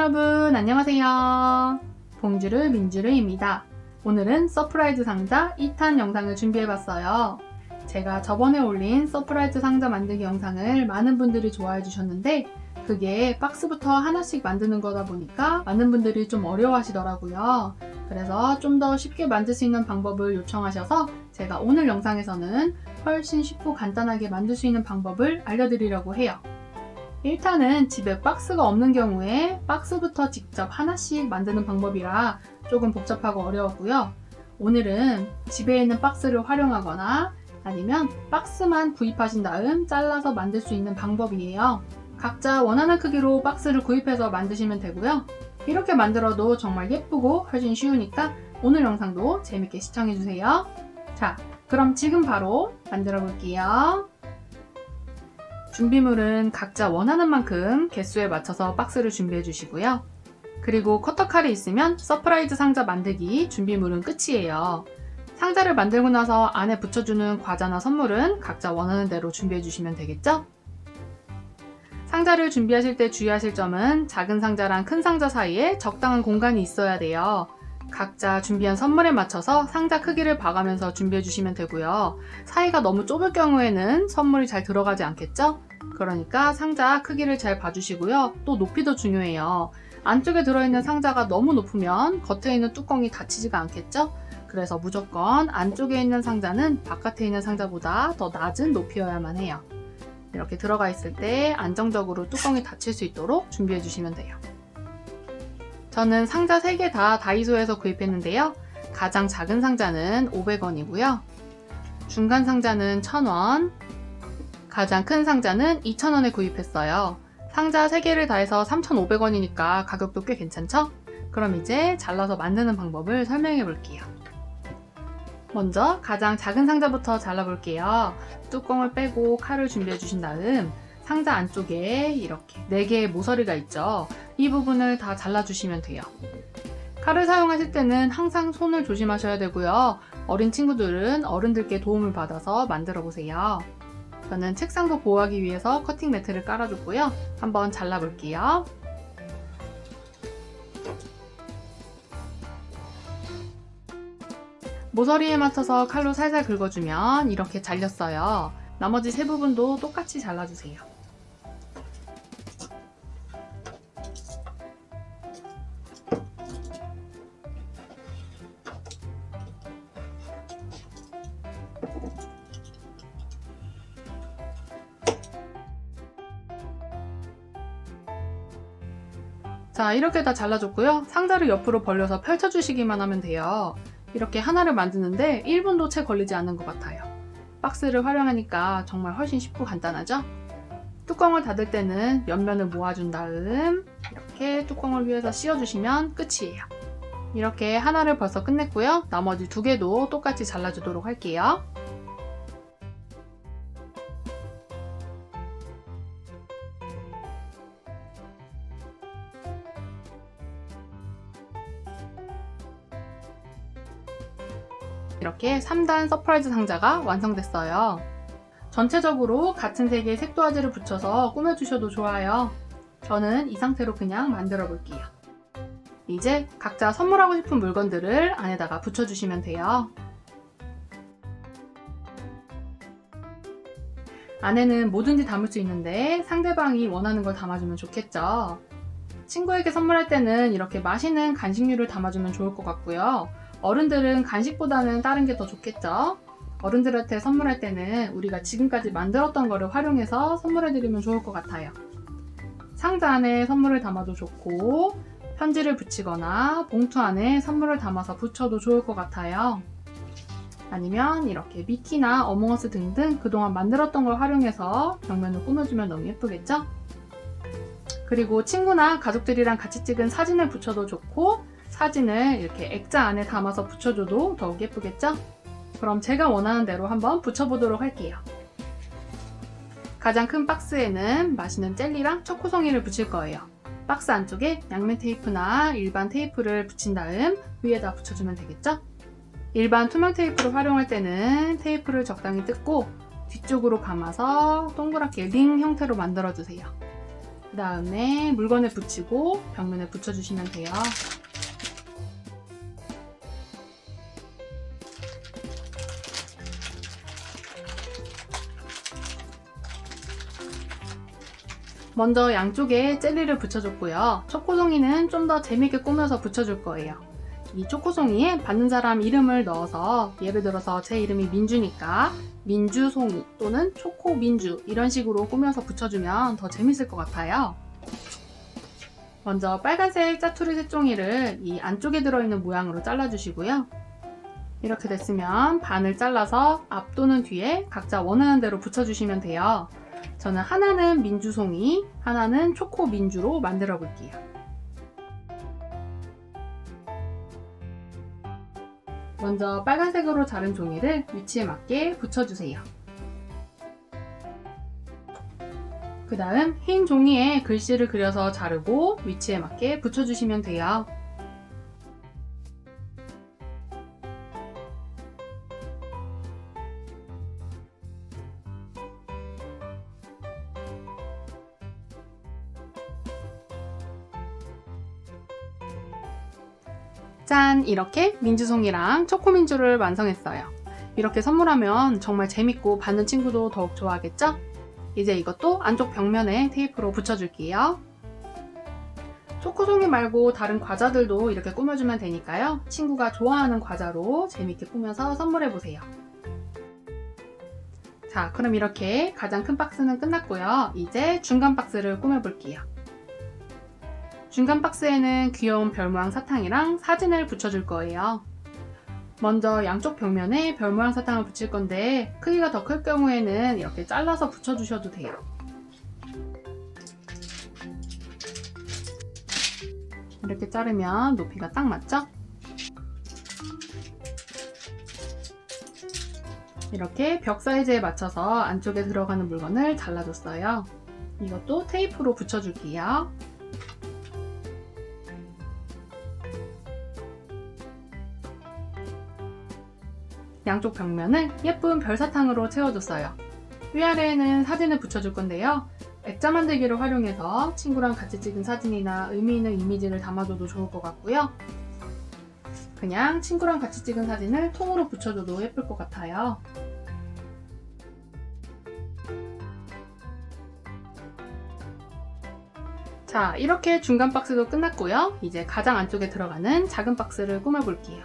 여러분 안녕하세요. 봉주르 민주르입니다. 오늘은 서프라이즈 상자 2탄 영상을 준비해봤어요. 제가 저번에 올린 서프라이즈 상자 만들기 영상을 많은 분들이 좋아해 주셨는데 그게 박스부터 하나씩 만드는 거다 보니까 많은 분들이 좀 어려워하시더라고요. 그래서 좀 더 쉽게 만들 수 있는 방법을 요청하셔서 제가 오늘 영상에서는 훨씬 쉽고 간단하게 만들 수 있는 방법을 알려드리려고 해요. 1탄은 집에 박스가 없는 경우에 박스부터 직접 하나씩 만드는 방법이라 조금 복잡하고 어려웠고요. 오늘은 집에 있는 박스를 활용하거나 아니면 박스만 구입하신 다음 잘라서 만들 수 있는 방법이에요. 각자 원하는 크기로 박스를 구입해서 만드시면 되고요. 이렇게 만들어도 정말 예쁘고 훨씬 쉬우니까 오늘 영상도 재밌게 시청해주세요. 자, 그럼 지금 바로 만들어 볼게요. 준비물은 각자 원하는 만큼 개수에 맞춰서 박스를 준비해 주시고요. 그리고 커터칼이 있으면 서프라이즈 상자 만들기 준비물은 끝이에요. 상자를 만들고 나서 안에 붙여주는 과자나 선물은 각자 원하는 대로 준비해 주시면 되겠죠? 상자를 준비하실 때 주의하실 점은 작은 상자랑 큰 상자 사이에 적당한 공간이 있어야 돼요. 각자 준비한 선물에 맞춰서 상자 크기를 봐가면서 준비해 주시면 되고요. 사이가 너무 좁을 경우에는 선물이 잘 들어가지 않겠죠? 그러니까 상자 크기를 잘 봐주시고요. 또 높이도 중요해요. 안쪽에 들어있는 상자가 너무 높으면 겉에 있는 뚜껑이 닫히지가 않겠죠? 그래서 무조건 안쪽에 있는 상자는 바깥에 있는 상자보다 더 낮은 높이여야만 해요. 이렇게 들어가 있을 때 안정적으로 뚜껑이 닫힐 수 있도록 준비해 주시면 돼요. 저는 상자 3개 다 다이소에서 구입했는데요. 가장 작은 상자는 500원이고요. 중간 상자는 1000원, 가장 큰 상자는 2000원에 구입했어요. 상자 3개를 다 해서 3500원이니까 가격도 꽤 괜찮죠? 그럼 이제 잘라서 만드는 방법을 설명해 볼게요. 먼저 가장 작은 상자부터 잘라볼게요. 뚜껑을 빼고 칼을 준비해 주신 다음 상자 안쪽에 이렇게 4개의 모서리가 있죠. 이 부분을 다 잘라주시면 돼요. 칼을 사용하실 때는 항상 손을 조심하셔야 되고요. 어린 친구들은 어른들께 도움을 받아서 만들어 보세요. 저는 책상도 보호하기 위해서 커팅 매트를 깔아줬고요. 한번 잘라볼게요. 모서리에 맞춰서 칼로 살살 긁어주면 이렇게 잘렸어요. 나머지 세 부분도 똑같이 잘라주세요. 자, 이렇게 다 잘라줬고요. 상자를 옆으로 벌려서 펼쳐주시기만 하면 돼요. 이렇게 하나를 만드는데 1분도 채 걸리지 않는 것 같아요. 박스를 활용하니까 정말 훨씬 쉽고 간단하죠? 뚜껑을 닫을 때는 옆면을 모아준 다음 이렇게 뚜껑을 위에서 씌워주시면 끝이에요. 이렇게 하나를 벌써 끝냈고요. 나머지 2개도 똑같이 잘라주도록 할게요. 이렇게 3단 서프라이즈 상자가 완성됐어요. 전체적으로 같은 색의 색도화지를 붙여서 꾸며주셔도 좋아요. 저는 이 상태로 그냥 만들어 볼게요. 이제 각자 선물하고 싶은 물건들을 안에다가 붙여주시면 돼요. 안에는 뭐든지 담을 수 있는데 상대방이 원하는 걸 담아주면 좋겠죠. 친구에게 선물할 때는 이렇게 맛있는 간식류를 담아주면 좋을 것 같고요. 어른들은 간식보다는 다른 게 더 좋겠죠? 어른들한테 선물할 때는 우리가 지금까지 만들었던 거를 활용해서 선물해드리면 좋을 것 같아요. 상자 안에 선물을 담아도 좋고 편지를 붙이거나 봉투 안에 선물을 담아서 붙여도 좋을 것 같아요. 아니면 이렇게 미키나 어몽어스 등등 그동안 만들었던 걸 활용해서 벽면을 꾸며주면 너무 예쁘겠죠? 그리고 친구나 가족들이랑 같이 찍은 사진을 붙여도 좋고 사진을 이렇게 액자 안에 담아서 붙여줘도 더욱 예쁘겠죠? 그럼 제가 원하는 대로 한번 붙여보도록 할게요. 가장 큰 박스에는 맛있는 젤리랑 초코송이를 붙일 거예요. 박스 안쪽에 양면 테이프나 일반 테이프를 붙인 다음 위에다 붙여주면 되겠죠? 일반 투명 테이프를 활용할 때는 테이프를 적당히 뜯고 뒤쪽으로 감아서 동그랗게 링 형태로 만들어주세요. 그 다음에 물건에 붙이고 벽면에 붙여주시면 돼요. 먼저 양쪽에 젤리를 붙여줬고요. 초코송이는 좀 더 재밌게 꾸며서 붙여줄 거예요. 이 초코송이에 받는 사람 이름을 넣어서 예를 들어서 제 이름이 민주니까 민주송이 또는 초코민주 이런 식으로 꾸며서 붙여주면 더 재밌을 것 같아요. 먼저 빨간색 짜투리 색종이를 이 안쪽에 들어있는 모양으로 잘라주시고요. 이렇게 됐으면 반을 잘라서 앞 또는 뒤에 각자 원하는 대로 붙여주시면 돼요. 저는 하나는 민주송이, 하나는 초코민주로 만들어 볼게요. 먼저 빨간색으로 자른 종이를 위치에 맞게 붙여주세요. 그 다음 흰 종이에 글씨를 그려서 자르고 위치에 맞게 붙여주시면 돼요. 짠! 이렇게 민주송이랑 초코민주를 완성했어요. 이렇게 선물하면 정말 재밌고 받는 친구도 더욱 좋아하겠죠? 이제 이것도 안쪽 벽면에 테이프로 붙여줄게요. 초코송이 말고 다른 과자들도 이렇게 꾸며주면 되니까요. 친구가 좋아하는 과자로 재밌게 꾸며서 선물해보세요. 자, 그럼 이렇게 가장 큰 박스는 끝났고요. 이제 중간 박스를 꾸며볼게요. 중간 박스에는 귀여운 별 모양 사탕이랑 사진을 붙여줄 거예요. 먼저 양쪽 벽면에 별 모양 사탕을 붙일 건데 크기가 더 클 경우에는 이렇게 잘라서 붙여주셔도 돼요. 이렇게 자르면 높이가 딱 맞죠? 이렇게 벽 사이즈에 맞춰서 안쪽에 들어가는 물건을 잘라줬어요. 이것도 테이프로 붙여줄게요. 양쪽 벽면을 예쁜 별사탕으로 채워줬어요. 위아래에는 사진을 붙여줄 건데요. 액자 만들기를 활용해서 친구랑 같이 찍은 사진이나 의미 있는 이미지를 담아줘도 좋을 것 같고요. 그냥 친구랑 같이 찍은 사진을 통으로 붙여줘도 예쁠 것 같아요. 자, 이렇게 중간 박스도 끝났고요. 이제 가장 안쪽에 들어가는 작은 박스를 꾸며볼게요.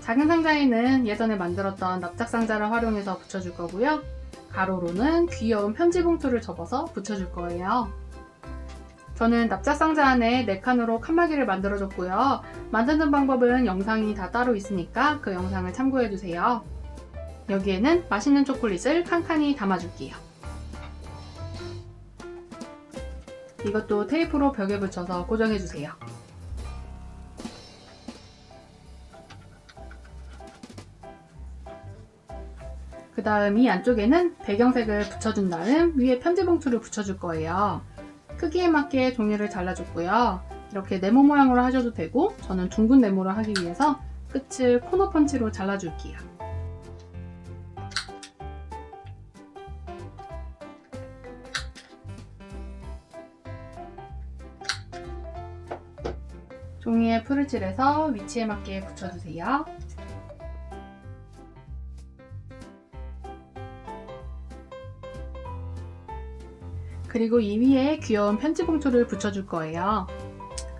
작은 상자에는 예전에 만들었던 납작 상자를 활용해서 붙여줄 거고요. 가로로는 귀여운 편지 봉투를 접어서 붙여줄 거예요. 저는 납작 상자 안에 4칸으로 칸막이를 만들어줬고요. 만드는 방법은 영상이 다 따로 있으니까 그 영상을 참고해주세요. 여기에는 맛있는 초콜릿을 칸칸이 담아줄게요. 이것도 테이프로 벽에 붙여서 고정해주세요. 그 다음 이 안쪽에는 배경색을 붙여준 다음 위에 편지 봉투를 붙여줄 거예요. 크기에 맞게 종이를 잘라줬고요. 이렇게 네모 모양으로 하셔도 되고 저는 둥근 네모를 하기 위해서 끝을 코너 펀치로 잘라줄게요. 종이에 풀을 칠해서 위치에 맞게 붙여주세요. 그리고 이 위에 귀여운 편지 봉투를 붙여줄 거예요.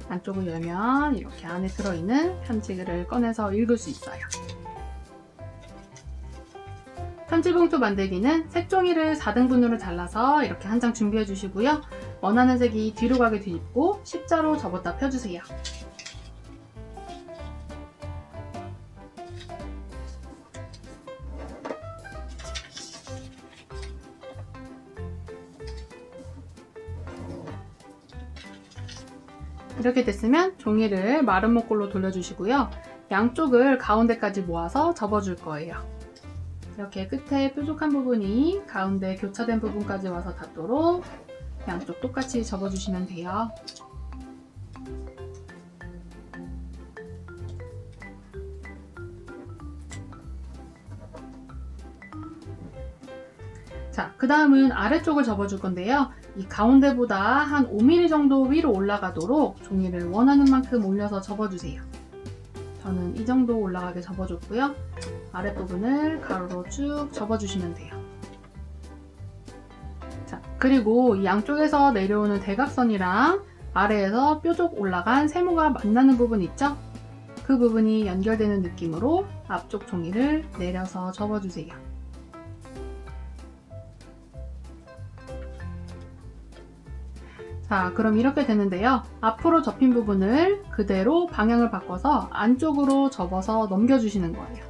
안쪽을 열면 이렇게 안에 들어있는 편지를 꺼내서 읽을 수 있어요. 편지 봉투 만들기는 색종이를 4등분으로 잘라서 이렇게 한 장 준비해 주시고요. 원하는 색이 뒤로 가게 뒤집고 십자로 접었다 펴주세요. 이렇게 됐으면 종이를 마른 목골로 돌려주시고요. 양쪽을 가운데까지 모아서 접어줄 거예요. 이렇게 끝에 뾰족한 부분이 가운데 교차된 부분까지 와서 닿도록 양쪽 똑같이 접어주시면 돼요. 자, 그 다음은 아래쪽을 접어줄 건데요. 이 가운데보다 한 5mm 정도 위로 올라가도록 종이를 원하는 만큼 올려서 접어주세요. 저는 이 정도 올라가게 접어줬고요. 아랫부분을 가로로 쭉 접어주시면 돼요. 자, 그리고 이 양쪽에서 내려오는 대각선이랑 아래에서 뾰족 올라간 세모가 만나는 부분 있죠? 그 부분이 연결되는 느낌으로 앞쪽 종이를 내려서 접어주세요. 자, 그럼 이렇게 되는데요. 앞으로 접힌 부분을 그대로 방향을 바꿔서 안쪽으로 접어서 넘겨주시는 거예요.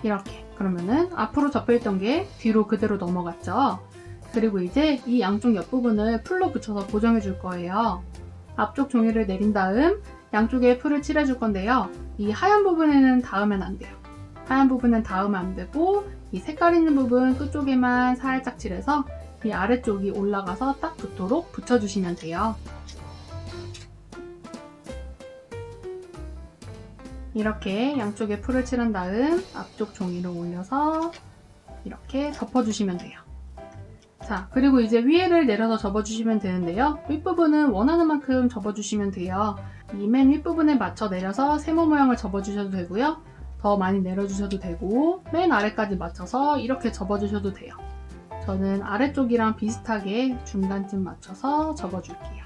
이렇게. 그러면은 앞으로 접혀있던 게 뒤로 그대로 넘어갔죠. 그리고 이제 이 양쪽 옆부분을 풀로 붙여서 고정해 줄 거예요. 앞쪽 종이를 내린 다음 양쪽에 풀을 칠해 줄 건데요. 이 하얀 부분에는 닿으면 안 돼요. 하얀 부분은 닿으면 안 되고 이 색깔 있는 부분 끝쪽에만 살짝 칠해서 이 아래쪽이 올라가서 딱 붙도록 붙여주시면 돼요. 이렇게 양쪽에 풀을 칠한 다음 앞쪽 종이를 올려서 이렇게 덮어주시면 돼요. 자, 그리고 이제 위에를 내려서 접어주시면 되는데요. 윗부분은 원하는 만큼 접어주시면 돼요. 이 맨 윗부분에 맞춰 내려서 세모 모양을 접어주셔도 되고요. 더 많이 내려주셔도 되고 맨 아래까지 맞춰서 이렇게 접어주셔도 돼요. 저는 아래쪽이랑 비슷하게 중간쯤 맞춰서 접어줄게요.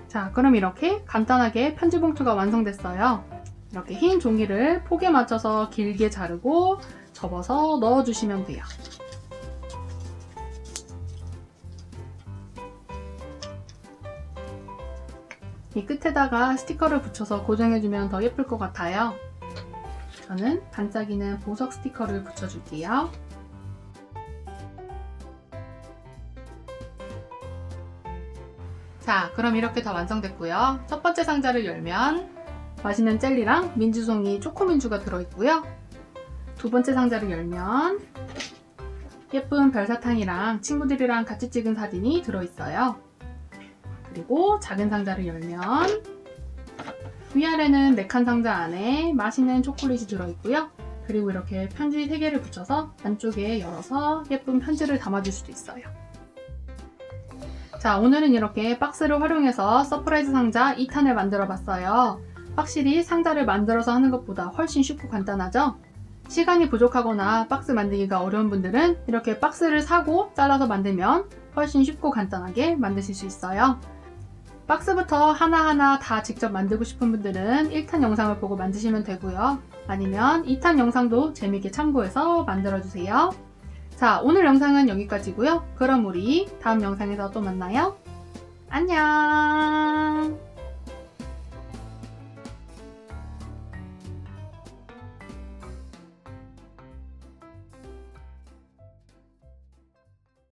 자, 그럼 이렇게 간단하게 편지 봉투가 완성됐어요. 이렇게 흰 종이를 폭에 맞춰서 길게 자르고 접어서 넣어주시면 돼요. 이 끝에다가 스티커를 붙여서 고정해주면 더 예쁠 것 같아요. 저는 반짝이는 보석 스티커를 붙여줄게요. 자, 그럼 이렇게 다 완성됐고요. 첫 번째 상자를 열면 맛있는 젤리랑 민주송이 초코민주가 들어있고요. 두 번째 상자를 열면 예쁜 별사탕이랑 친구들이랑 같이 찍은 사진이 들어있어요. 그리고 작은 상자를 열면 위아래는 4칸 상자 안에 맛있는 초콜릿이 들어있고요. 그리고 이렇게 편지 3개를 붙여서 안쪽에 열어서 예쁜 편지를 담아줄 수도 있어요. 자, 오늘은 이렇게 박스를 활용해서 서프라이즈 상자 2탄을 만들어 봤어요. 확실히 상자를 만들어서 하는 것보다 훨씬 쉽고 간단하죠? 시간이 부족하거나 박스 만들기가 어려운 분들은 이렇게 박스를 사고 잘라서 만들면 훨씬 쉽고 간단하게 만드실 수 있어요. 박스부터 하나하나 다 직접 만들고 싶은 분들은 1탄 영상을 보고 만드시면 되고요. 아니면 2탄 영상도 재미있게 참고해서 만들어주세요. 자, 오늘 영상은 여기까지고요. 그럼 우리 다음 영상에서 또 만나요. 안녕!